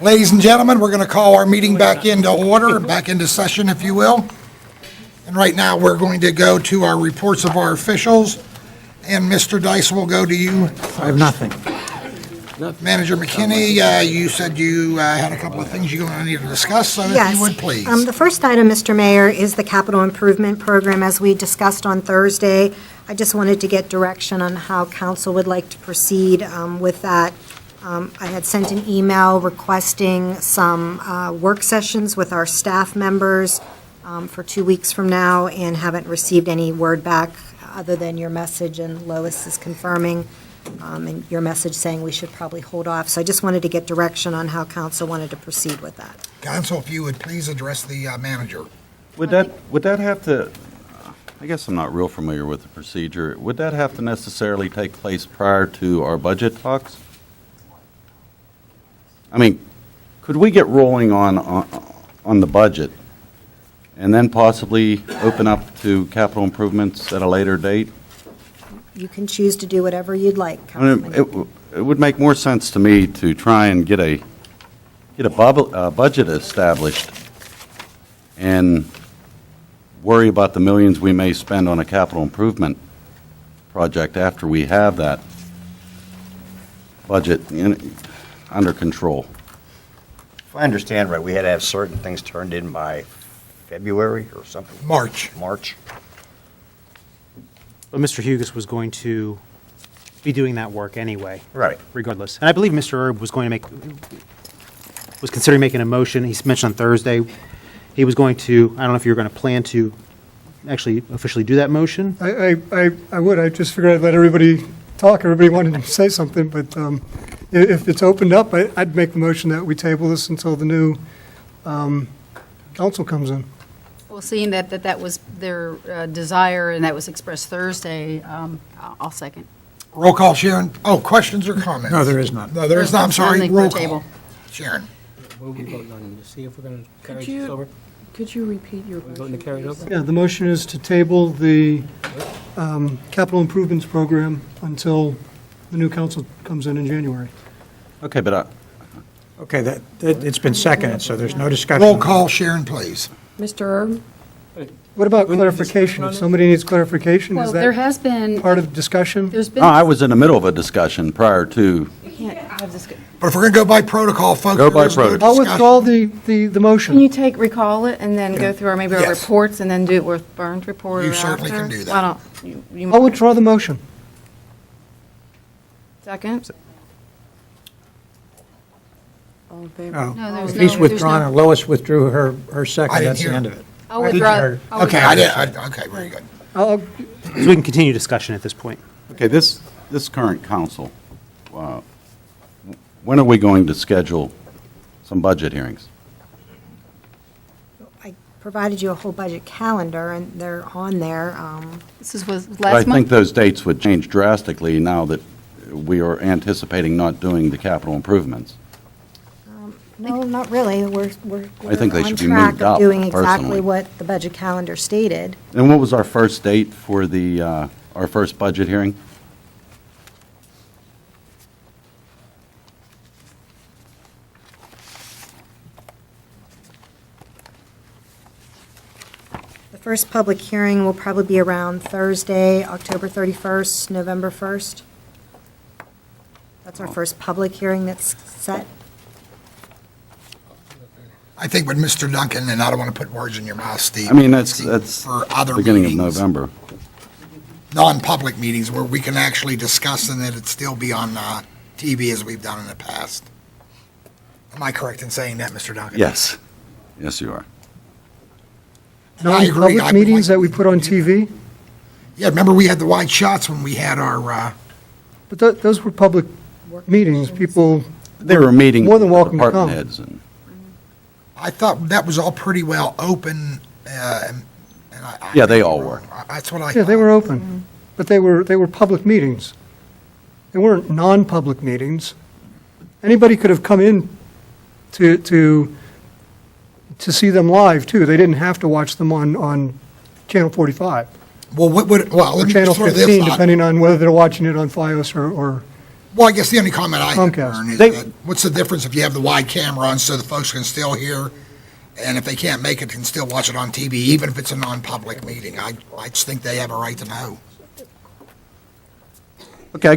Ladies and gentlemen, we're going to call our meeting back into order, back into session, if you will. And right now, we're going to go to our reports of our officials. And Mr. Dice, will go to you. I have nothing. Manager McKinney, you said you had a couple of things you're going to need to discuss, so if you would, please. The first item, Mr. Mayor, is the capital improvement program, as we discussed on Thursday. I just wanted to get direction on how council would like to proceed with that. I had sent an email requesting some work sessions with our staff members for 2 weeks from now, and haven't received any word back other than your message, and Lois is confirming, and your message saying we should probably hold off. So I just wanted to get direction on how council wanted to proceed with that. Council, if you would please address the manager. Would that have to, I guess I'm not real familiar with the procedure, would that have to necessarily take place prior to our budget talks? I mean, could we get rolling on the budget and then possibly open up to capital improvements at a later date? You can choose to do whatever you'd like, I mean, Councilman. it would make more sense to me to try and get a budget established and worry about the millions we may spend on a capital improvement project after we have that budget under control. If I understand right, we had to have certain things turned in by February or something? March. March. But Mr. Hugus was going to be doing that work anyway. Right. Regardless. And I believe Mr. Erb was going to was considering making a motion. He's mentioned on Thursday. He was going to, I don't know if you were going to plan to actually officially do that motion. I would. I just figured I'd let everybody talk. Everybody wanted to say something, but if it's opened up, I'd make the motion that we table this until the new council comes in. Well, seeing that was their desire and that was expressed Thursday, I'll second. Roll call, Sharon. Oh, questions or comments? No, there is none. No, there is not. I'm sorry. Only for Roll table. call. Sharon. What are we voting on, to see if we're going to carry Could this you- over? Could you repeat your Are we voting to carry it over? Yeah, the motion is to table the capital improvements program until the new council comes in January. Okay, but Okay, that it's been seconded, so there's no discussion. Roll call, Sharon, please. Mr. Erb? What about clarification? If somebody needs clarification, Well, is there that has been, part of discussion? there's been. no, I was in the middle of a discussion prior to, You can't have this. But if we're going to go by protocol, folks. Go by there is no protocol. I'll withdraw discussion. the motion. Can you recall it, and then go through our, maybe our Yes. reports, and then do it with Burns' report You or certainly after? can do that. Why don't you I'll withdraw the motion. second? All in favor? Oh, No, there's if he's no- withdrawn, there's and Lois withdrew her second, I didn't that's the hear. end of it. I'll withdraw. Or- Okay, I did. Okay, very good. I'll- So we can continue discussion at this point. okay, this current council, when are we going to schedule some budget hearings? I provided you a whole budget calendar, and they're on there. This was But I last think month. those dates would change drastically now that we are anticipating not doing the capital improvements. No, not really. We're I think they on should be track moved of up, doing exactly personally. what the budget calendar stated. And what was our first date for the, our first budget hearing? The first public hearing will probably be around Thursday, October 31st, November 1st. That's our first public hearing that's set. I think with Mr. Duncan, and I don't want to put words in your mouth, Steve. I mean, that's for other beginning of meetings, November. non-public meetings where we can actually discuss and that it still be on TV as we've done in the past. Am I correct in saying that, Mr. Duncan? Yes. Yes, you are. I agree. I Non-public would meetings like- that we put on TV, Yeah, remember we had the wide shots when we had our, but those were public meetings. People, They were meeting More than welcome to department come. heads and. I thought that was all pretty well open, and I. Yeah, they all were. That's what I thought. yeah, they were open, but they were public meetings. They weren't non-public meetings. Anybody could have come in to see them live, too. They didn't have to watch them on Channel 45 Well, well, or let me Channel throw this 15, out. depending on whether they're watching it on FiOS or Well, I guess the only comment I have, Comcast. Vern, is They- that what's the difference if you have the wide camera on so the folks can still hear, and if they can't make it, can still watch it on TV, even if it's a non-public meeting? I just think they have a right to know. Okay, I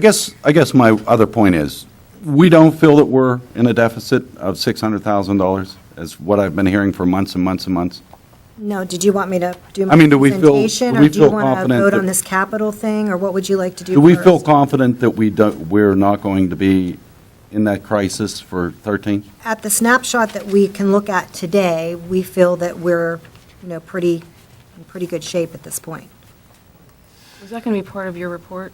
guess my other point is, we don't feel that we're in a deficit of $600,000, as what I've been hearing for months and months and months. No, did you want me to do my I mean, do we feel- presentation? do we Or do you feel want to confident vote that- on this capital thing, or what would you like to do Do we feel first? confident that we're not going to be in that crisis for 13? At the snapshot that we can look at today, we feel that we're, in pretty good shape at this point. Was that going to be part of your report?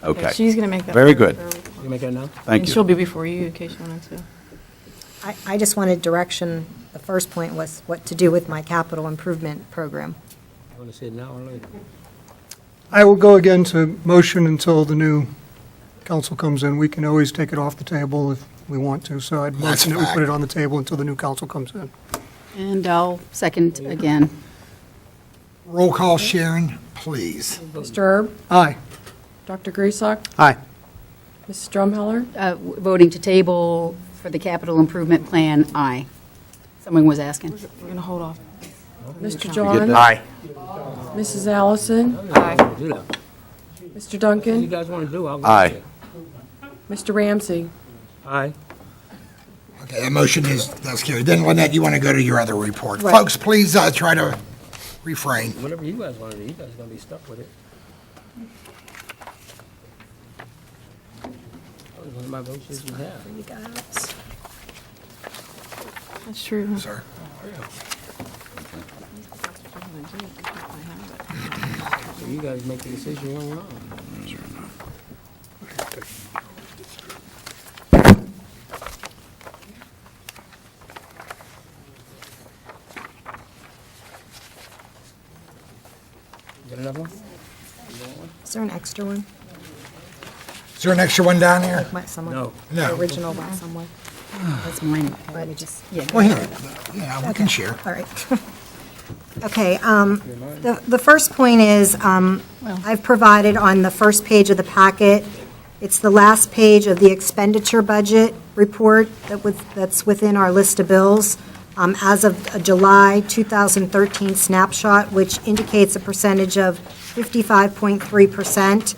Okay. She's going to make that. Very part of good. her report. You make it now? Thank And she'll you. be before you in case you wanted to. I just wanted direction. The first point was what to do with my capital improvement program. You want to say it now or later? I will go again to motion until the new council comes in. We can always take it off the table if we want to, so I'd That's motion that we put fact. it on the table until the new council comes in. And I'll second again. Roll call, Sharon, please. Mr. Erb? Aye. Dr. Griesbach? Aye. Mrs. Drumheller? Voting to table for the capital improvement plan, aye. Someone was asking. We're going to hold off. Mr. get John? that? Aye. Mrs. Allison? Aye. Do that. Mr. What you Duncan? guys want to do, I'll go. Aye. with it. Mr. Ramsey? Aye. Okay, that motion that's carried. Then, Lynette, you want to go to your other report. Right. Folks, please try to refrain. Whatever you guys want to do, you guys are going to be stuck with it. That was one of my votes you have. That's true. Sir. So you guys make the decision on your own. Got another one? Is there an extra one? Is there an extra one down here? Somewhere? No. The No. original one somewhere? That's mine. Let me just, Yeah, Well, here, yeah, we can share. all right. Okay, the first point is, I've provided on the first page of the packet, it's the last page of the expenditure budget report that's within our list of bills, as of a July 2013 snapshot, which indicates a percentage of 55.3%.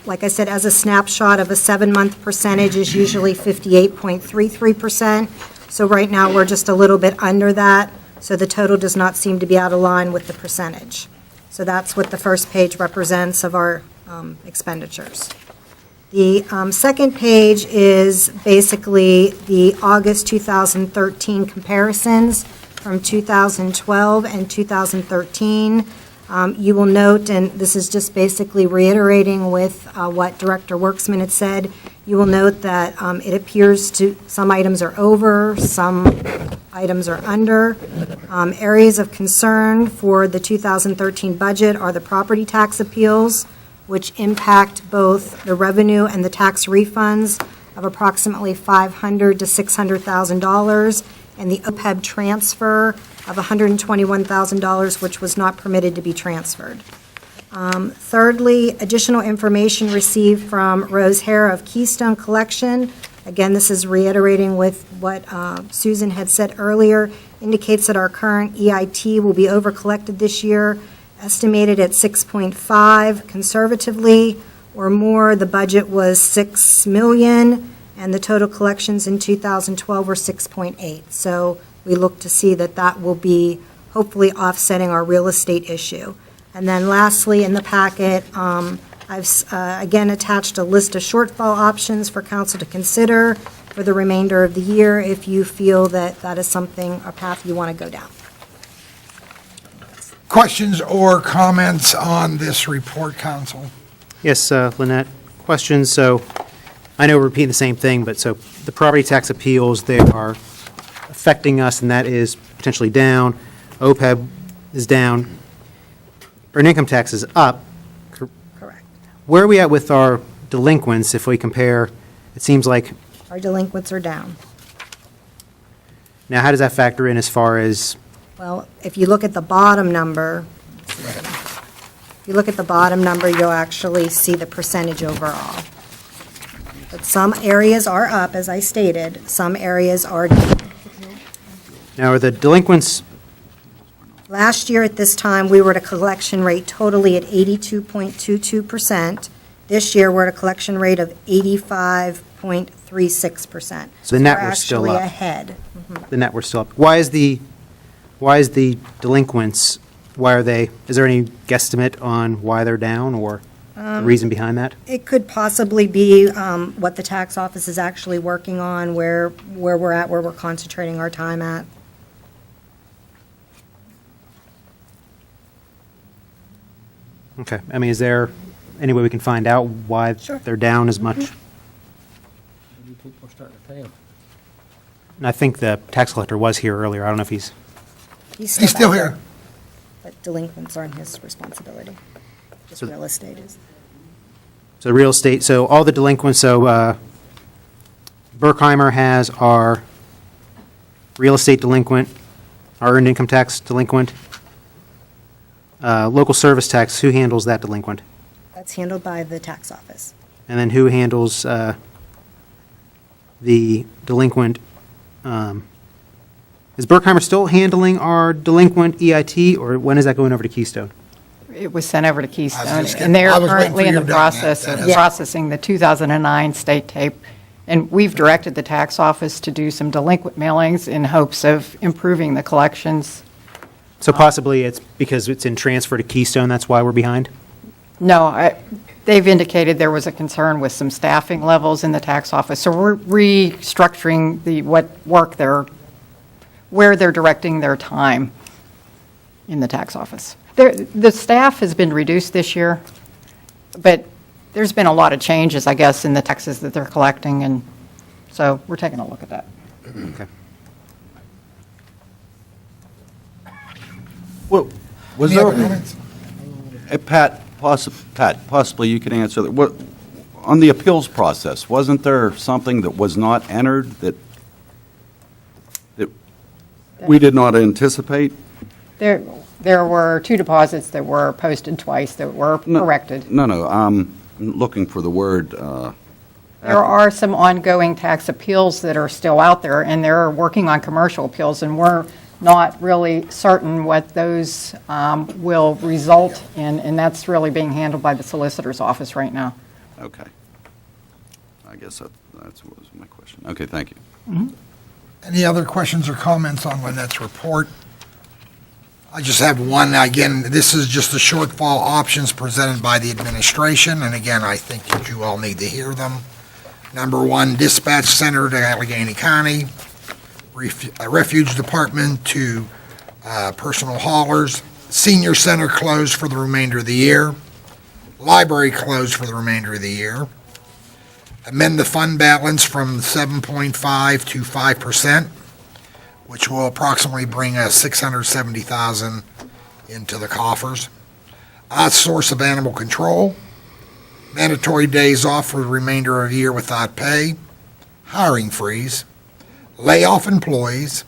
Like I said, as a snapshot of a 7-month percentage is usually 58.33%. So right now, we're just a little bit under that, so the total does not seem to be out of line with the percentage. So that's what the first page represents of our expenditures. The second page is basically the August 2013 comparisons from 2012 and 2013. You will note, and this is just basically reiterating with what Director Worksman had said, you will note that it appears some items are over, some items are under. Areas of concern for the 2013 budget are the property tax appeals, which impact both the revenue and the tax refunds of approximately $500,000 to $600,000, and the OPEB transfer of $121,000, which was not permitted to be transferred. Thirdly, additional information received from Rose Hare of Keystone Collection. Again, this is reiterating with what Susan had said earlier, indicates that our current EIT will be over-collected this year, estimated at 6.5 conservatively, or more. The budget was 6 million, and the total collections in 2012 were 6.8. So we look to see that will be hopefully offsetting our real estate issue. And then lastly, in the packet, I've again attached a list of shortfall options for council to consider for the remainder of the year if you feel that that is something, a path you want to go down. Questions or comments on this report, council? Yes, Lynette, questions. So I know we're repeating the same thing, but so the property tax appeals, they are affecting us, and that is potentially down. OPEB is down. Earned income tax is up. Correct. Where are we at with our delinquents if we compare? It seems like, Our delinquents are down. now how does that factor in as far as, Well, if you look at the bottom number, you'll actually see the percentage overall. But some areas are up, as I stated, some areas are down. Now, are the delinquents, Last year at this time, we were at a collection rate totally at 82.22%. This year, we're at a collection rate of 85.36%. So the net we're still We're up. actually ahead. the net we're still up? Why is the delinquents, is there any guesstimate on why they're down or the reason behind that? It could possibly be what the tax office is actually working on, where we're at, where we're concentrating our time at. Okay, I mean, is there any way we can find out why Sure. they're down as much? Maybe people are starting to pay them. And I think the tax collector was here earlier. I don't know if he's, He's still back here. there, but delinquents aren't his responsibility. Just So- real estate is. so real estate, so all the delinquents, so Berkheimer has our real estate delinquent, our earned income tax delinquent. Local service tax, who handles that delinquent? That's handled by the tax office. And then who handles the delinquent? Is Berkheimer still handling our delinquent EIT, or when is that going over to Keystone? It was sent over to Keystone, just and they're I was waiting currently for in you the to do that. process of That is- processing the 2009 state tape. And we've directed the tax office to do some delinquent mailings in hopes of improving the collections. So possibly it's because it's in transfer to Keystone, that's why we're behind? No, they've indicated there was a concern with some staffing levels in the tax office. So we're restructuring where they're directing their time in the tax office. The staff has been reduced this year, but there's been a lot of changes, I guess, in the taxes that they're collecting, and so we're taking a look at that. Okay. Well, was Any there, other comments? Pat, possibly you could answer that. What, on the appeals process, wasn't there something that was not entered that we did not anticipate? There were 2 deposits that were posted twice that were corrected. No, I'm looking for the word, There are some ongoing tax appeals that are still out there, and they're working on commercial appeals, and we're not really certain what those will result in, and that's really being handled by the solicitor's office right now. okay. I guess that was my question. Okay, thank you. Any other questions or comments on Lynette's report? I just have one. Again, this is just the shortfall options presented by the administration, and again, I think that you all need to hear them. Number 1, dispatch center to Allegheny County, refuge department to personal haulers, senior center closed for the remainder of the year, library closed for the remainder of the year, amend the fund balance from 7.5 to 5%, which will approximately bring us $670,000 into the coffers. Outsource of animal control, mandatory days off for the remainder of the year without pay, hiring freeze, lay off employees,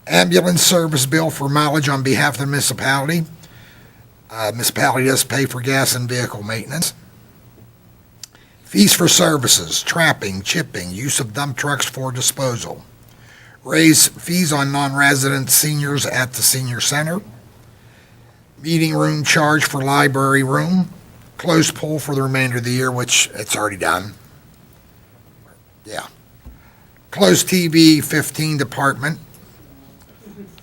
ambulance service bill for mileage on behalf of the municipality. Municipality does pay for gas and vehicle maintenance. Fees for services, trapping, chipping, use of dump trucks for disposal. Raise fees on non-resident seniors at the senior center. Meeting room charge for library room. Closed pool for the remainder of the year, which it's already done. Yeah. Closed TV 15 department.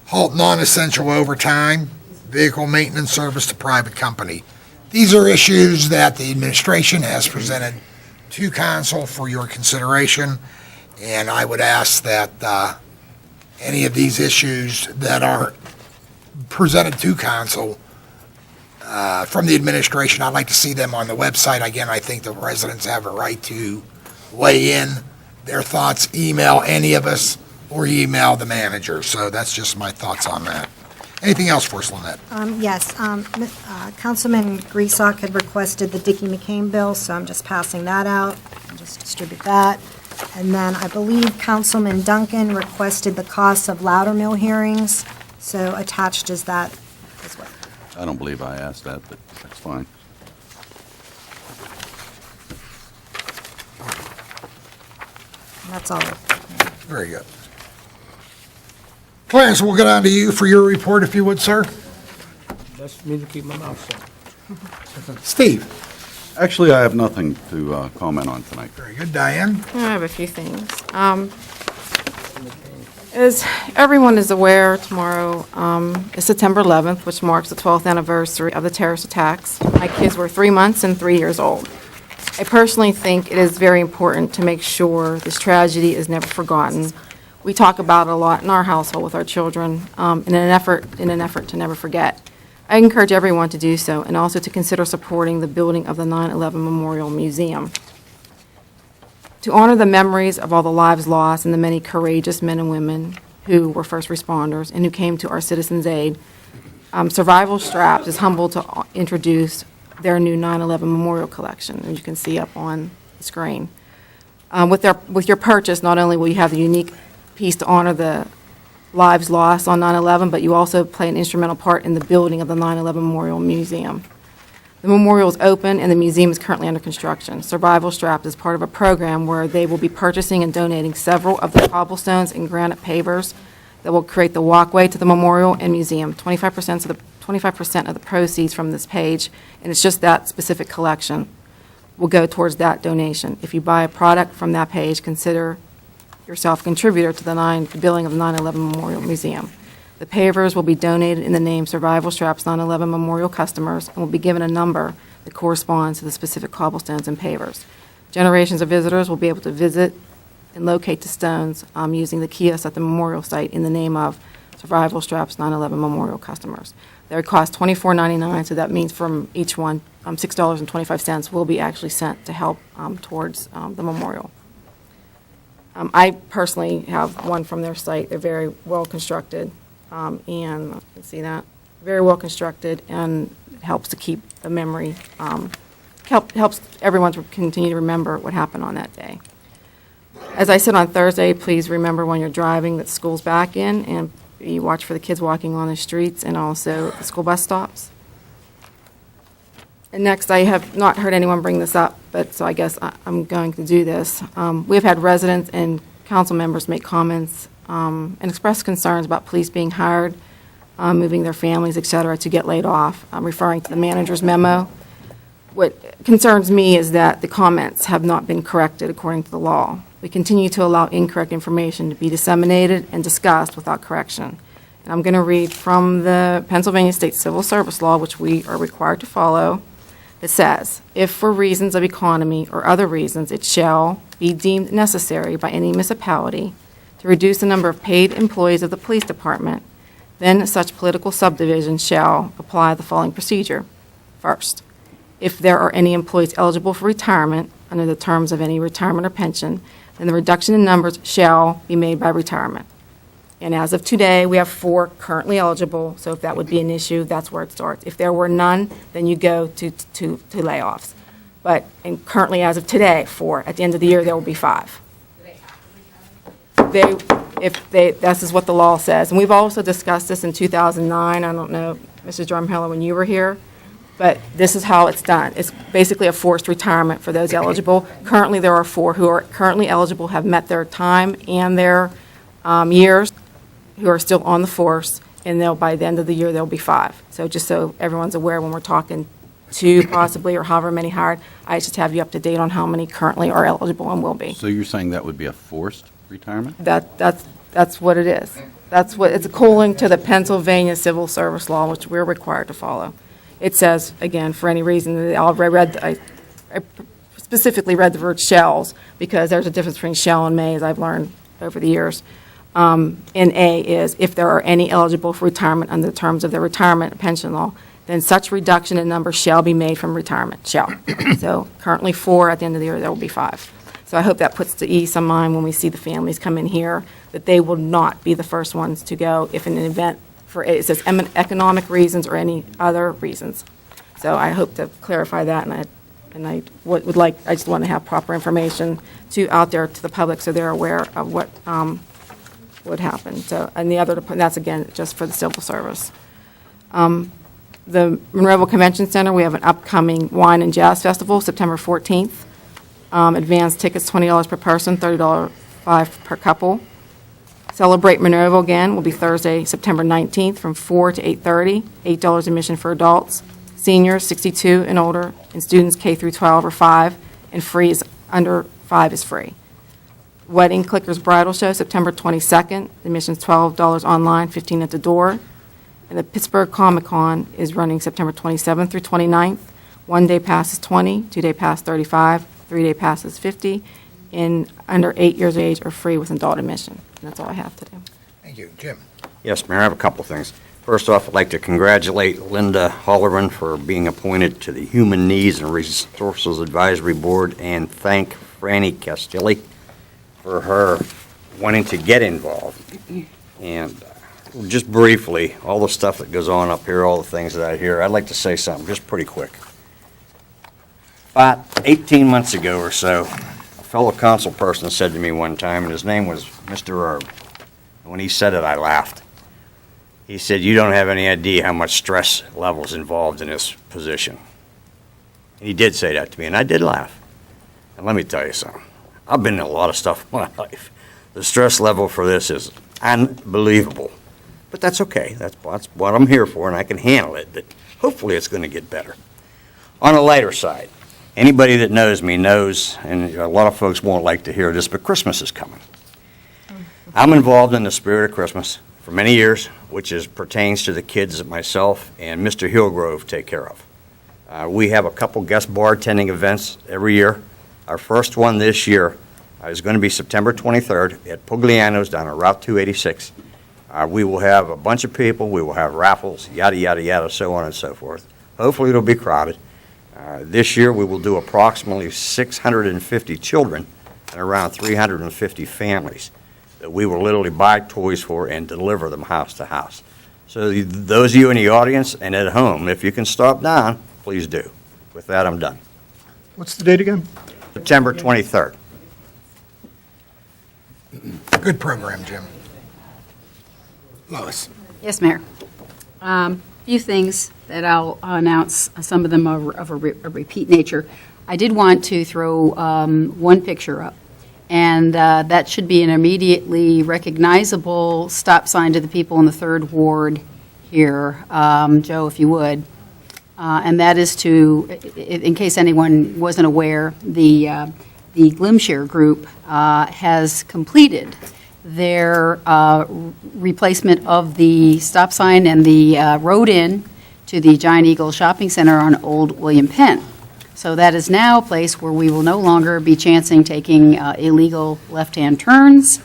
Halt non-essential overtime. Vehicle maintenance service to private company. These are issues that the administration has presented to council for your consideration, and I would ask that any of these issues that are presented to council from the administration, I'd like to see them on the website. Again, I think the residents have a right to weigh in their thoughts, email any of us, or email the manager. So that's just my thoughts on that. Anything else for us, Lynette? Yes, Councilman Griesach had requested the Dickey McCain bill, so I'm just passing that out. I'll just distribute that. And then I believe Councilman Duncan requested the costs of Loudermill hearings, so attached is that as well. I don't believe I asked that, but that's fine. That's all. Very good. Clarence, we'll get on to you for your report, if you would, sir. Best for me to keep my mouth shut. Steve? Actually, I have nothing to comment on tonight. Very good. Diane? I have a few things. As everyone is aware, tomorrow is September 11th, which marks the 12th anniversary of the terrorist attacks. My kids were 3 months and 3 years old. I personally think it is very important to make sure this tragedy is never forgotten. We talk about it a lot in our household with our children in an effort to never forget. I encourage everyone to do so, and also to consider supporting the building of the 9/11 Memorial Museum. To honor the memories of all the lives lost and the many courageous men and women who were first responders and who came to our citizens' aid, Survival Straps is humbled to introduce their new 9/11 Memorial Collection, as you can see up on the screen. With your purchase, not only will you have the unique piece to honor the lives lost on 9/11, but you also play an instrumental part in the building of the 9/11 Memorial Museum. The memorial is open and the museum is currently under construction. Survival Straps is part of a program where they will be purchasing and donating several of the cobblestones and granite pavers that will create the walkway to the memorial and museum. 25% of the proceeds from this page, and it's just that specific collection, will go towards that donation. If you buy a product from that page, consider yourself a contributor to the building of the 9/11 Memorial Museum. The pavers will be donated in the name Survival Straps 9/11 Memorial customers and will be given a number that corresponds to the specific cobblestones and pavers. Generations of visitors will be able to visit and locate the stones using the kiosk at the memorial site in the name of Survival Straps 9/11 Memorial customers. They would cost $24.99, so that means from each one, $6.25 will be actually sent to help towards the memorial. I personally have one from their site. They're very well constructed, and you can see that, very well constructed, and it helps to keep the memory, helps everyone to continue to remember what happened on that day. As I said on Thursday, please remember when you're driving that school's back in, and you watch for the kids walking on the streets and also the school bus stops. And next, I have not heard anyone bring this up, but so I guess I'm going to do this. We've had residents and council members make comments and express concerns about police being hired, moving their families, et cetera, to get laid off. I'm referring to the manager's memo. What concerns me is that the comments have not been corrected according to the law. We continue to allow incorrect information to be disseminated and discussed without correction. And I'm going to read from the Pennsylvania State Civil Service Law, which we are required to follow. It says, if for reasons of economy or other reasons it shall be deemed necessary by any municipality to reduce the number of paid employees of the police department, then such political subdivision shall apply the following procedure. First, if there are any employees eligible for retirement under the terms of any retirement or pension, then the reduction in numbers shall be made by retirement. And as of today, we have 4 currently eligible, so if that would be an issue, that's where it starts. If there were none, then you go to layoffs. But and currently, as of today, 4. At the end of the year, there will be 5. This is what the law says. And we've also discussed this in 2009. I don't know, Mrs. Drumheller, when you were here, but this is how it's done. It's basically a forced retirement for those eligible. Currently, there are 4 who are currently eligible, have met their time and their years, who are still on the force, and by the end of the year, there'll be 5. So just so everyone's aware, when we're talking 2 possibly, or however many hired, I just have you up to date on how many currently are eligible and will be. So you're saying that would be a forced retirement? That's what it is. That's what, it's according to the Pennsylvania Civil Service Law, which we're required to follow. It says, again, for any reason, I specifically read the word shells, because there's a difference between shall and may, as I've learned over the years. And A is, if there are any eligible for retirement under the terms of the retirement pension law, then such reduction in number shall be made from retirement, shall. So currently 4, at the end of the year, there will be 5. So I hope that puts to ease some mind when we see the families come in here, that they will not be the first ones to go if in an event, it says economic reasons or any other reasons. So I hope to clarify that, and I just want to have proper information out there to the public so they're aware of what would happen. So, and that's again just for the civil service. The Monroeville Convention Center, we have an upcoming wine and jazz festival, September 14th. Advanced tickets $20 per person, $30 $5 per couple. Celebrate Monroeville again will be Thursday, September 19th from 4 to 8:30, $8 admission for adults. Seniors 62 and older, and students K through 12 are 5, and free is under 5 is free. Wedding Clickers Bridal Show, September 22nd, admission's $12 online, $15 at the door. And the Pittsburgh Comic-Con is running September 27th through 29th. One-day pass is $20, two-day pass $35, three-day pass is $50, and under 8 years of age are free with adult admission. And that's all I have today. Thank you. Jim? Yes, Mayor, I have a couple of things. First off, I'd like to congratulate Linda Holleran for being appointed to the Human Needs and Resources Advisory Board, and thank Franny Castilli for her wanting to get involved. And just briefly, all the stuff that goes on up here, all the things that I hear, I'd like to say something just pretty quick. About 18 months ago or so, a fellow council person said to me one time, and his name was Mr. Erb. And when he said it, I laughed. He said, "You don't have any idea how much stress level's involved in this position." And he did say that to me, and I did laugh. And let me tell you something. I've been in a lot of stuff in my life. The stress level for this is unbelievable. But that's okay. That's what I'm here for, and I can handle it. But hopefully it's going to get better. On a lighter side, anybody that knows me knows, and a lot of folks won't like to hear this, but Christmas is coming. I'm involved in the spirit of Christmas for many years, which pertains to the kids that myself and Mr. Hillgrove take care of. We have a couple guest bartending events every year. Our first one this year is going to be September 23rd at Pugliano's down on Route 286. We will have a bunch of people, we will have raffles, yada, yada, yada, so on and so forth. Hopefully it'll be crowded. This year we will do approximately 650 children and around 350 families that we will literally buy toys for and deliver them house to house. So those of you in the audience and at home, if you can stop down, please do. With that, I'm done. What's the date again? September 23rd. Good program, Jim. Lois? Yes, Mayor. Few things that I'll announce, some of them are of a repeat nature. I did want to throw one picture up, and that should be an immediately recognizable stop sign to the people in the 3rd Ward here. Joe, if you would. And that is to, in case anyone wasn't aware, the Glimshare Group has completed their replacement of the stop sign and the road in to the Giant Eagle Shopping Center on Old William Penn. So that is now a place where we will no longer be chancing taking illegal left-hand turns.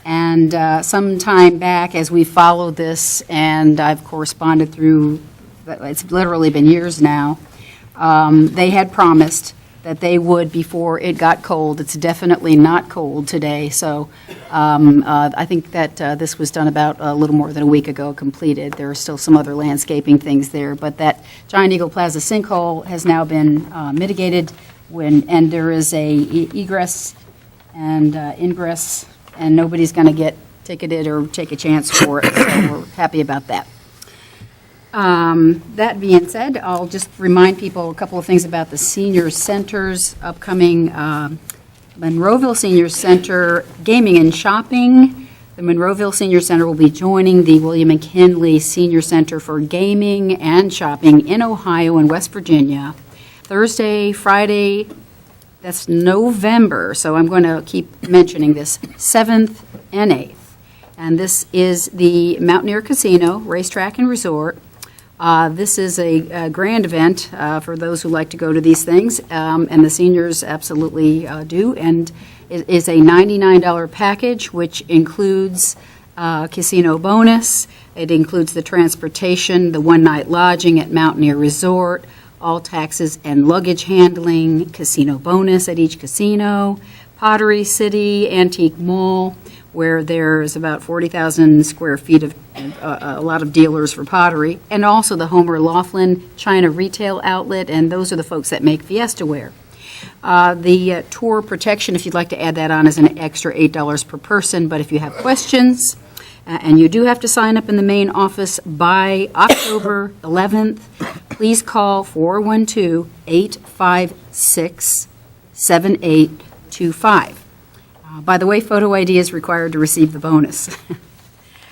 And some time back, as we followed this, and I've corresponded through, it's literally been years now, they had promised that they would before it got cold. It's definitely not cold today, so I think that this was done about a little more than a week ago, completed. There are still some other landscaping things there, but that Giant Eagle Plaza sinkhole has now been mitigated, and there is a egress and ingress, and nobody's going to get ticketed or take a chance for it, so we're happy about that. That being said, I'll just remind people a couple of things about the senior center's upcoming Monroeville Senior Center Gaming and Shopping. The Monroeville Senior Center will be joining the William McKinley Senior Center for Gaming and Shopping in Ohio and West Virginia. Thursday, Friday, that's November, so I'm going to keep mentioning this, 7th and 8th. And this is the Mountaineer Casino, Racetrack and Resort. This is a grand event for those who like to go to these things, and the seniors absolutely do. And it is a $99 package, which includes casino bonus. It includes the transportation, the one-night lodging at Mountaineer Resort, all taxes and luggage handling, casino bonus at each casino, Pottery City Antique Mall, where there's about 40,000 square feet of a lot of dealers for pottery, and also the Homer Laughlin China Retail Outlet, and those are the folks that make Fiesta Ware. The tour protection, if you'd like to add that on, is an extra $8 per person, but if you have questions, and you do have to sign up in the main office by October 11th, please call 412-856-7825. By the way, photo ID is required to receive the bonus.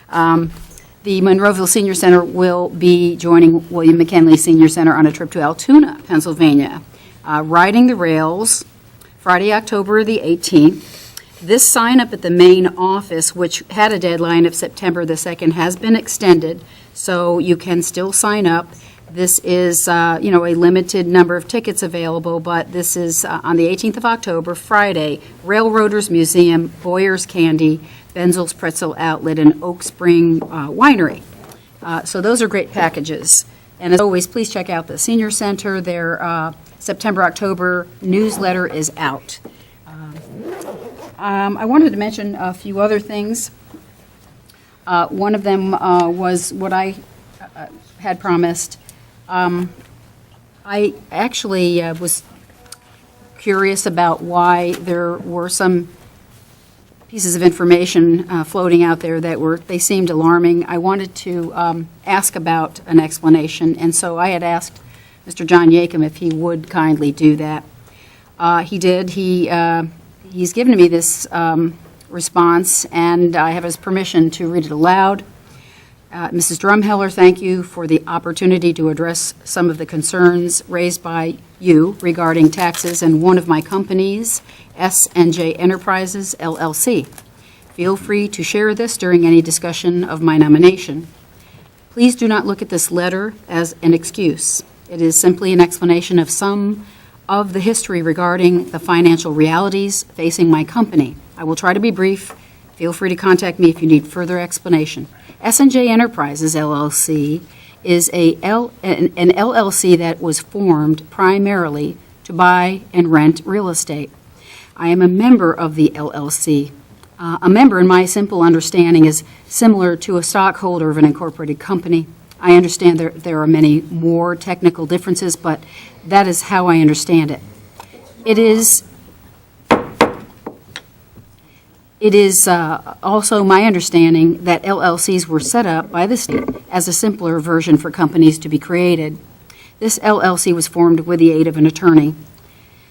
The Monroeville Senior Center will be joining William McKinley Senior Center on a trip to Altoona, Pennsylvania, riding the rails Friday, October the 18th. This sign-up at the main office, which had a deadline of September the 2nd, has been extended, so you can still sign up. This is, a limited number of tickets available, but this is on the 18th of October, Friday, Railroaders Museum, Boyer's Candy, Benzel's Pretzel Outlet, and Oak Spring Winery. So those are great packages. And as always, please check out the Senior Center. Their September-October newsletter is out. I wanted to mention a few other things. One of them was what I had promised. I actually was curious about why there were some pieces of information floating out there they seemed alarming. I wanted to ask about an explanation, and so I had asked Mr. John Yakum if he would kindly do that. He did. He's given me this response, and I have his permission to read it aloud. Mrs. Drumheller, thank you for the opportunity to address some of the concerns raised by you regarding taxes and one of my companies, S&J Enterprises, LLC. Feel free to share this during any discussion of my nomination. Please do not look at this letter as an excuse. It is simply an explanation of some of the history regarding the financial realities facing my company. I will try to be brief. Feel free to contact me if you need further explanation. S&J Enterprises, LLC, is an LLC that was formed primarily to buy and rent real estate. I am a member of the LLC. A member, in my simple understanding, is similar to a stockholder of an incorporated company. I understand there are many more technical differences, but that is how I understand it. It is also my understanding that LLCs were set up by the state as a simpler version for companies to be created. This LLC was formed with the aid of an attorney.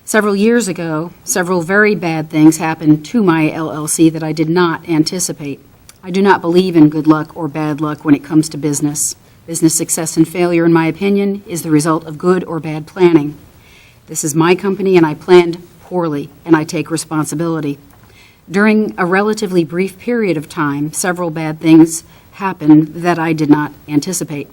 Several years ago, several very bad things happened to my LLC that I did not anticipate. I do not believe in good luck or bad luck when it comes to business. Business success and failure, in my opinion, is the result of good or bad planning. This is my company, and I planned poorly, and I take responsibility. During a relatively brief period of time, several bad things happened that I did not anticipate.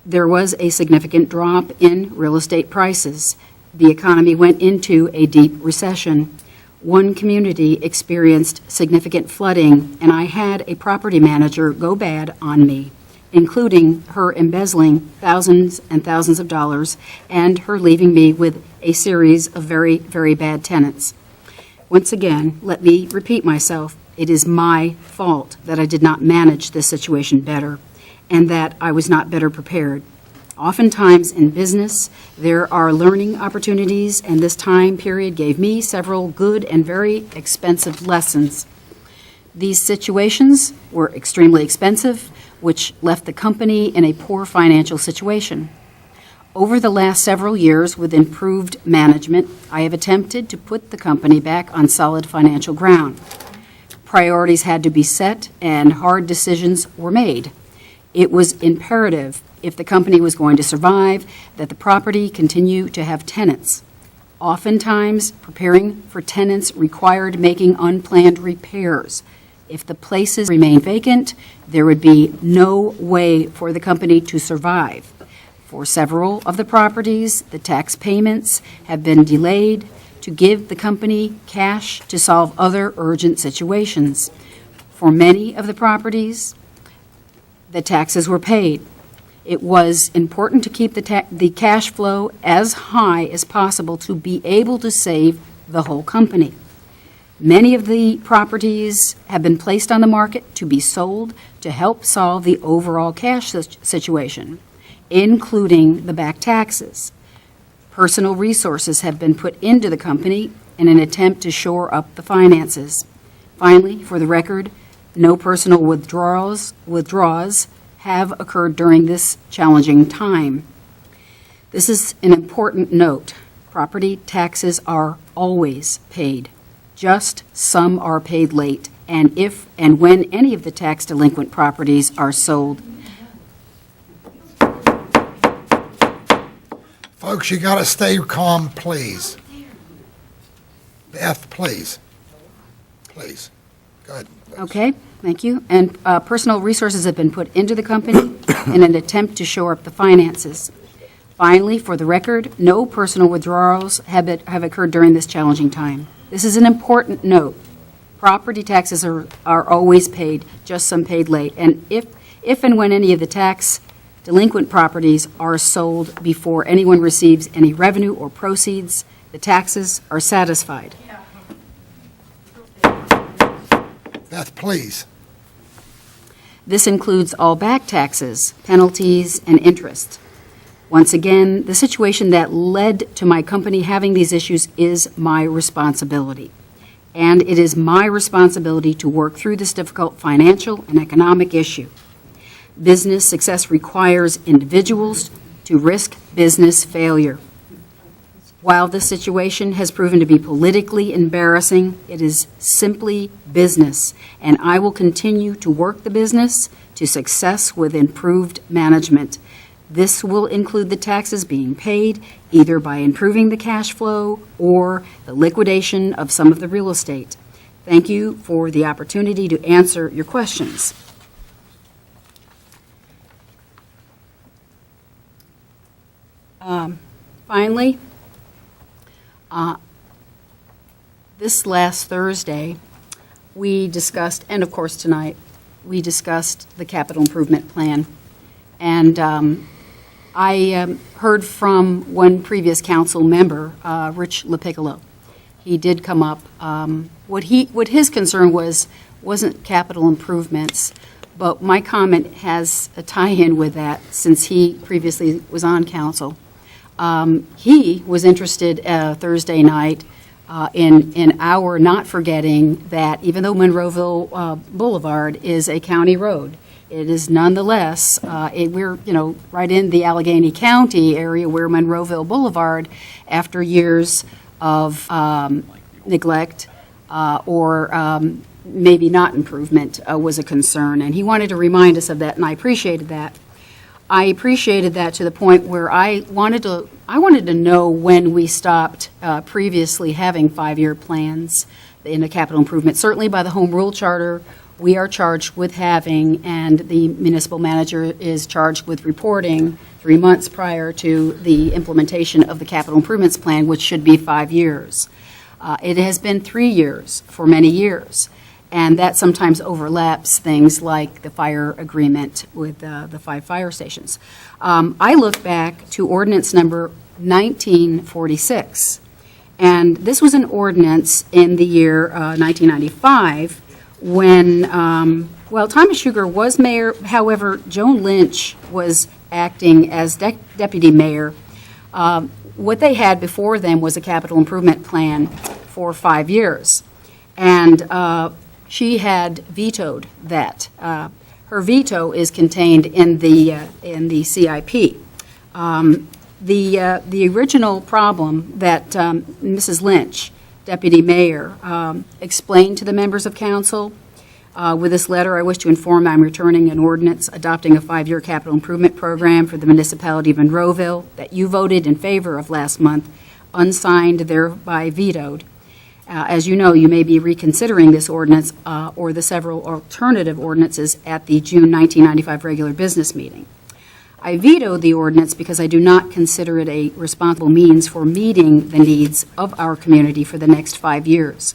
There was a significant drop in real estate prices. The economy went into a deep recession. One community experienced significant flooding, and I had a property manager go bad on me, including her embezzling thousands and thousands of dollars and her leaving me with a series of very, very bad tenants. Once again, let me repeat myself. It is my fault that I did not manage this situation better and that I was not better prepared. Oftentimes in business, there are learning opportunities, and this time period gave me several good and very expensive lessons. These situations were extremely expensive, which left the company in a poor financial situation. Over the last several years, with improved management, I have attempted to put the company back on solid financial ground. Priorities had to be set and hard decisions were made. It was imperative, if the company was going to survive, that the property continue to have tenants. Oftentimes, preparing for tenants required making unplanned repairs. If the places remained vacant, there would be no way for the company to survive. For several of the properties, the tax payments have been delayed to give the company cash to solve other urgent situations. For many of the properties, the taxes were paid. It was important to keep the cash flow as high as possible to be able to save the whole company. Many of the properties have been placed on the market to be sold to help solve the overall cash situation, including the back taxes. Personal resources have been put into the company in an attempt to shore up the finances. Finally, for the record, no personal withdrawals have occurred during this challenging time. This is an important note. Property taxes are always paid. just some are paid late, and if and when any of the tax delinquent properties are sold. Folks, you got to stay calm, please. Beth, please. Please. Go ahead. Okay, thank you. And personal resources have been put into the company in an attempt to shore up the finances. Finally, for the record, no personal withdrawals have occurred during this challenging time. This is an important note. Property taxes are always paid, just some paid late. And if and when any of the tax delinquent properties are sold before anyone receives any revenue or proceeds, the taxes are satisfied. Beth, please. This includes all back taxes, penalties, and interest. Once again, the situation that led to my company having these issues is my responsibility. And it is my responsibility to work through this difficult financial and economic issue. Business success requires individuals to risk business failure. While this situation has proven to be politically embarrassing, it is simply business, and I will continue to work the business to success with improved management. This will include the taxes being paid either by improving the cash flow or the liquidation of some of the real estate. Thank you for the opportunity to answer your questions. Finally, this last Thursday, we discussed, and of course tonight, we discussed the capital improvement plan. And I heard from one previous council member, Rich LaPiccolo. He did come up. What his concern wasn't capital improvements, but my comment has a tie-in with that since he previously was on council. He was interested Thursday night in our not forgetting that even though Monroeville Boulevard is a county road, it is nonetheless, we're, right in the Allegheny County area where Monroeville Boulevard, after years of neglect or maybe not improvement, was a concern. And he wanted to remind us of that, and I appreciated that. I appreciated that to the point where I wanted to know when we stopped previously having 5-year plans in a capital improvement. Certainly by the Home Rule Charter, we are charged with having, and the municipal manager is charged with reporting 3 months prior to the implementation of the capital improvements plan, which should be 5 years. It has been 3 years for many years. And that sometimes overlaps things like the fire agreement with the 5 fire stations. I look back to ordinance number 1946. And this was an ordinance in the year 1995 when, Thomas Sugar was mayor. However, Joan Lynch was acting as deputy mayor. What they had before them was a capital improvement plan for 5 years. And she had vetoed that. Her veto is contained in the CIP. The original problem that Mrs. Lynch, Deputy Mayor, explained to the members of council with this letter, I wish to inform I'm returning an ordinance adopting a 5-year capital improvement program for the municipality of Monroeville that you voted in favor of last month, unsigned, thereby vetoed. As you know, you may be reconsidering this ordinance or the several alternative ordinances at the June 1995 regular business meeting. I vetoed the ordinance because I do not consider it a responsible means for meeting the needs of our community for the next 5 years.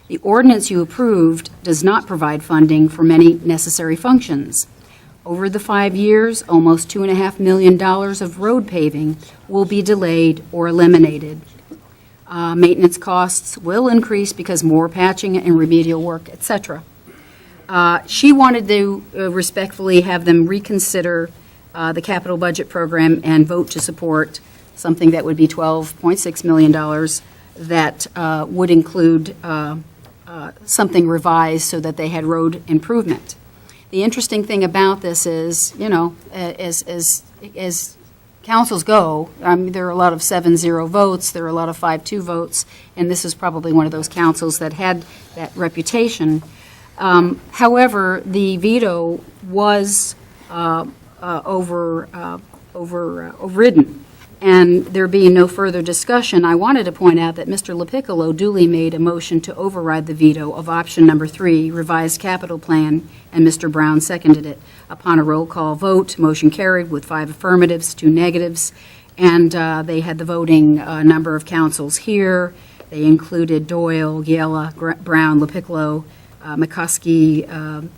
The ordinance you approved does not provide funding for many necessary functions. Over the 5 years, almost $2.5 million of road paving will be delayed or eliminated. Maintenance costs will increase because more patching and remedial work, etc. She wanted to respectfully have them reconsider the capital budget program and vote to support something that would be $12.6 million that would include something revised so that they had road improvement. The interesting thing about this is, as councils go, there are a lot of 7-0 votes, there are a lot of 5-2 votes, and this is probably one of those councils that had that reputation. However, the veto was overridden. And there being no further discussion, I wanted to point out that Mr. LaPiccolo duly made a motion to override the veto of option number 3, revised capital plan, and Mr. Brown seconded it. Upon a roll call vote, motion carried with 5 affirmatives, 2 negatives, and they had the voting number of councils here. They included Doyle, Giella, Brown, LaPiccolo, McCuskey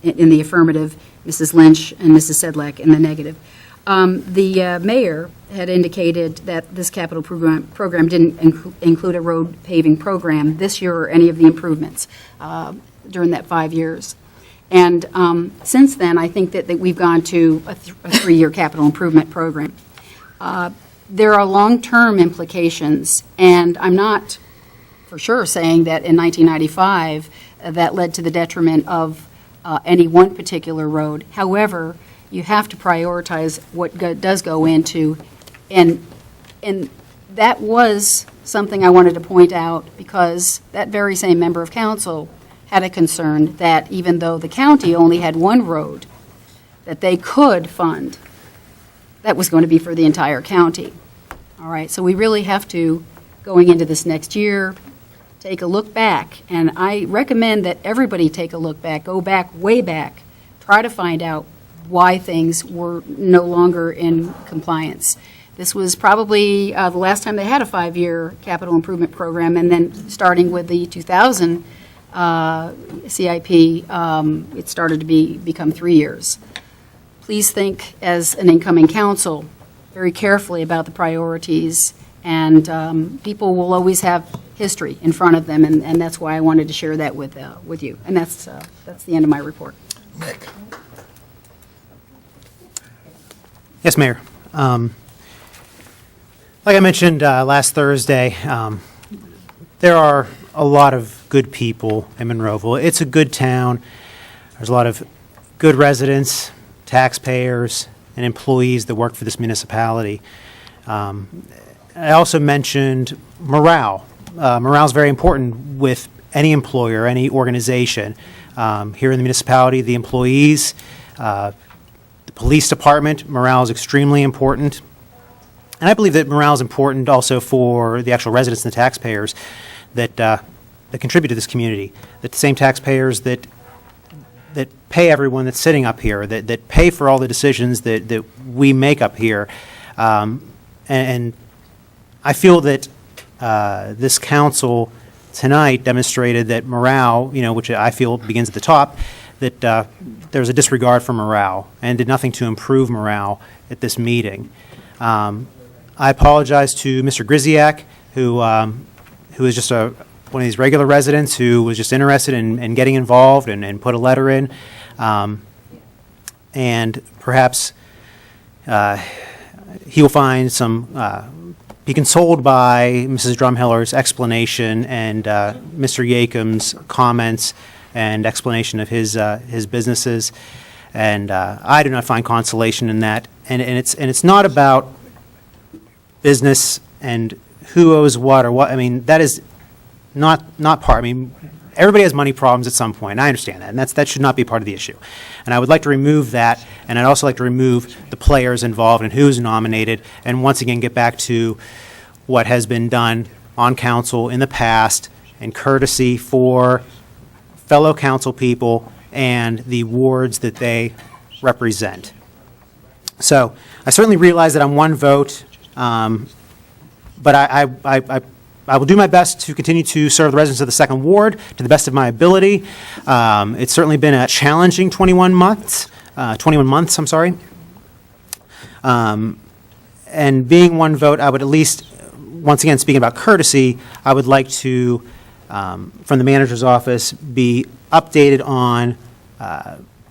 in the affirmative, Mrs. Lynch, and Mrs. Sedlak in the negative. The mayor had indicated that this capital program didn't include a road paving program this year or any of the improvements during that 5 years. And since then, I think that we've gone to a 3-year capital improvement program. There are long-term implications, and I'm not for sure saying that in 1995 that led to the detriment of any one particular road. However, you have to prioritize what does go into, and that was something I wanted to point out, because that very same member of council had a concern that even though the county only had one road that they could fund, that was going to be for the entire county. All right, so we really have to, going into this next year, take a look back, and I recommend that everybody take a look back, go back, way back, try to find out why things were no longer in compliance. This was probably the last time they had a 5-year capital improvement program, and then starting with the 2000 CIP, it started to become 3 years. Please think, as an incoming council, very carefully about the priorities, and people will always have history in front of them, and that's why I wanted to share that with you. And that's the end of my report. Nick? Yes, Mayor. Like I mentioned last Thursday, there are a lot of good people in Monroeville. It's a good town. There's a lot of good residents, taxpayers, and employees that work for this municipality. I also mentioned morale. Morale is very important with any employer, any organization. Here in the municipality, the employees, the police department, morale is extremely important. And I believe that morale is important also for the actual residents and the taxpayers that contribute to this community. That the same taxpayers that pay everyone that's sitting up here, that pay for all the decisions that we make up here. And I feel that this council tonight demonstrated that morale, which I feel begins at the top, that there's a disregard for morale and did nothing to improve morale at this meeting. I apologize to Mr. Griziak, who is just one of these regular residents who was just interested in getting involved and put a letter in. And perhaps he will find be consoled by Mrs. Drumheller's explanation and Mr. Yakum's comments and explanation of his businesses. And I do not find consolation in that. And it's not about business and who owes what or what. I mean, that is not part. I mean, everybody has money problems at some point, and I understand that, and that should not be part of the issue. And I would like to remove that, and I'd also like to remove the players involved and who's nominated, and once again get back to what has been done on council in the past, and courtesy for fellow council people and the wards that they represent. So I certainly realize that I'm one vote, but I will do my best to continue to serve the residents of the second ward to the best of my ability. It's certainly been a challenging 21 months, I'm sorry. And being one vote, I would at least, once again, speaking about courtesy, I would like to, from the manager's office, be updated on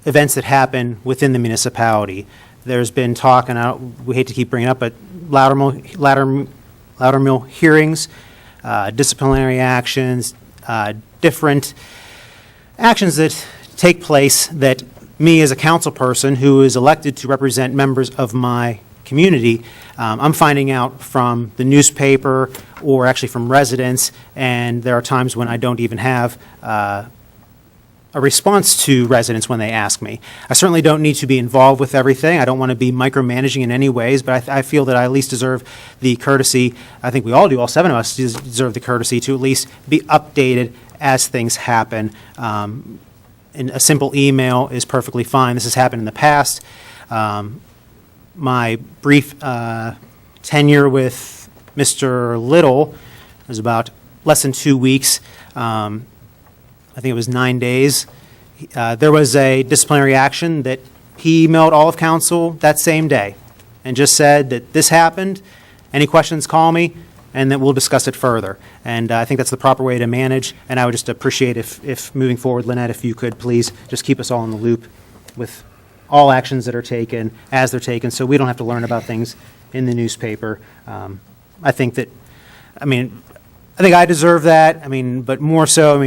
events that happen within the municipality. There's been talk, and we hate to keep bringing it up, but Loudermill hearings, disciplinary actions, different actions that take place that me as a council person who is elected to represent members of my community, I'm finding out from the newspaper or actually from residents, and there are times when I don't even have a response to residents when they ask me. I certainly don't need to be involved with everything. I don't want to be micromanaging in any ways, but I feel that I at least deserve the courtesy, I think we all do, all 7 of us deserve the courtesy to at least be updated as things happen. And a simple email is perfectly fine. This has happened in the past. My brief tenure with Mr. Little was about less than 2 weeks. I think it was 9 days. There was a disciplinary action that he emailed all of council that same day and just said that this happened. Any questions, call me, and then we'll discuss it further. And I think that's the proper way to manage, and I would just appreciate if moving forward, Lynette, if you could please just keep us all in the loop with all actions that are taken as they're taken, so we don't have to learn about things in the newspaper. I think I deserve that, but more so,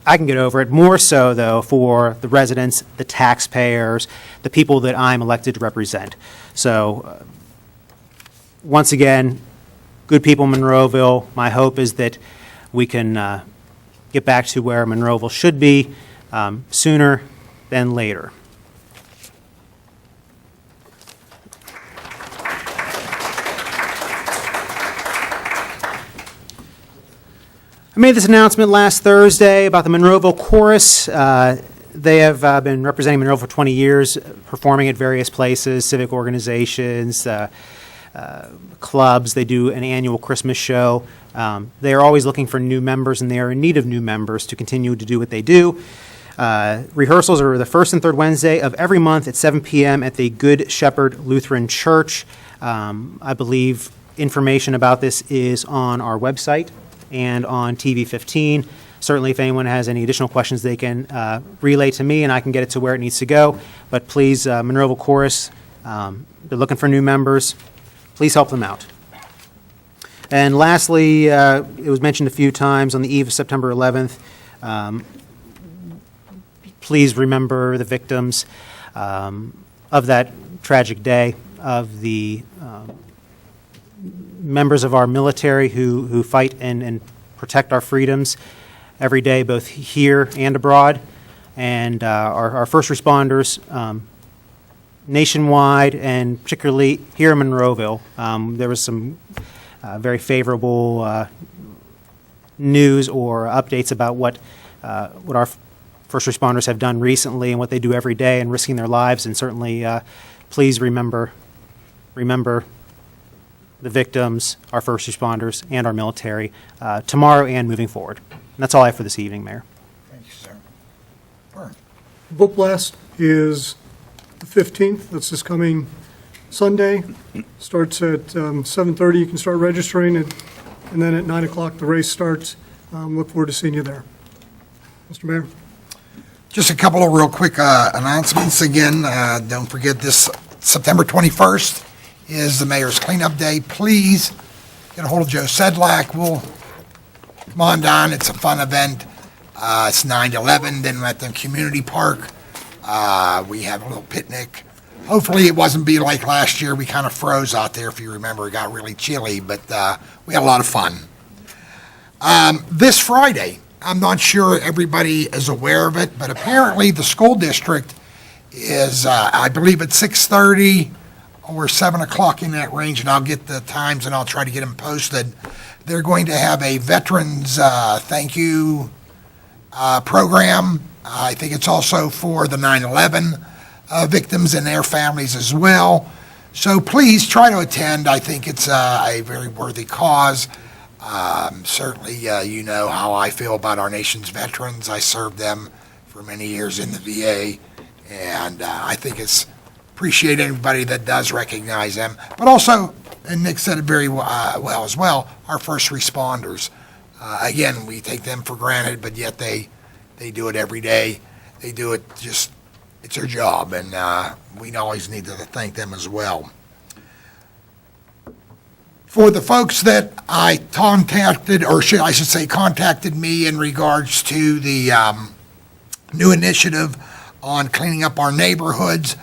I can get over it. More so, though, for the residents, the taxpayers, the people that I'm elected to represent. So, once again, good people in Monroeville. My hope is that we can get back to where Monroeville should be sooner than later. I made this announcement last Thursday about the Monroeville Chorus. They have been representing Monroeville for 20 years, performing at various places, civic organizations, clubs. They do an annual Christmas show. They are always looking for new members, and they are in need of new members to continue to do what they do. Rehearsals are the first and third Wednesday of every month at 7 p.m. at the Good Shepherd Lutheran Church. I believe information about this is on our website and on TV 15. Certainly, if anyone has any additional questions, they can relay to me, and I can get it to where it needs to go. But please, Monroeville Chorus, they're looking for new members. Please help them out. And lastly, it was mentioned a few times on the eve of September 11th. Please remember the victims of that tragic day, of the members of our military who fight and protect our freedoms every day, both here and abroad, and our first responders nationwide, and particularly here in Monroeville. There was some very favorable news or updates about what our first responders have done recently and what they do every day and risking their lives, and certainly please remember the victims, our first responders, and our military tomorrow and moving forward. And that's all I have for this evening, Mayor. Thank you, sir. Vern. Book Blast is the 15th. That's this coming Sunday. Starts at 7:30. You can start registering, and then at 9 o'clock the race starts. Look forward to seeing you there. Mr. Mayor. Just a couple of real quick announcements. Again, don't forget this September 21st is the Mayor's Cleanup Day. Please get a hold of Joe Sedlak. We'll come on down. It's a fun event. It's 9 to 11, then we're at the community park. We have a little picnic. Hopefully it wasn't be like last year. We kind of froze out there, if you remember. It got really chilly, but we had a lot of fun. This Friday, I'm not sure everybody is aware of it, but apparently the school district is, I believe at 6:30 or 7 o'clock in that range, and I'll get the times and I'll try to get them posted. They're going to have a veterans thank you program. I think it's also for the 9/11 victims and their families as well. So please try to attend. I think it's a very worthy cause. Certainly, you know how I feel about our nation's veterans. I served them for many years in the VA, and I think it's appreciate anybody that does recognize them. But also, and Nick said it very well as well, our first responders. Again, we take them for granted, but yet they do it every day. They do it just, it's their job, and we always need to thank them as well. For the folks that I contacted, or I should say contacted me in regards to the new initiative on cleaning up our neighborhoods,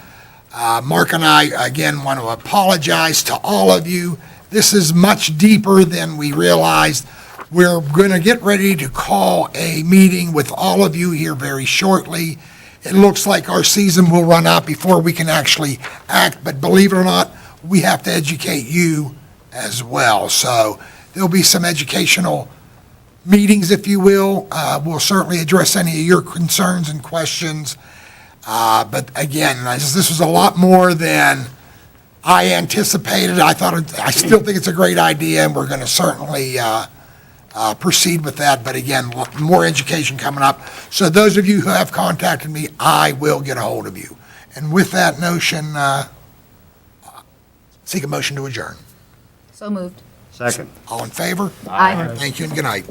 Mark and I, again, want to apologize to all of you. This is much deeper than we realized. We're going to get ready to call a meeting with all of you here very shortly. It looks like our season will run out before we can actually act, but believe it or not, we have to educate you as well. So there'll be some educational meetings, if you will. We'll certainly address any of your concerns and questions. But again, this was a lot more than I anticipated. I still think it's a great idea, and we're going to certainly proceed with that. But again, more education coming up. So those of you who have contacted me, I will get a hold of you. And with that notion, seek a motion to adjourn. So moved. Second. All in favor? Aye. Thank you and good night.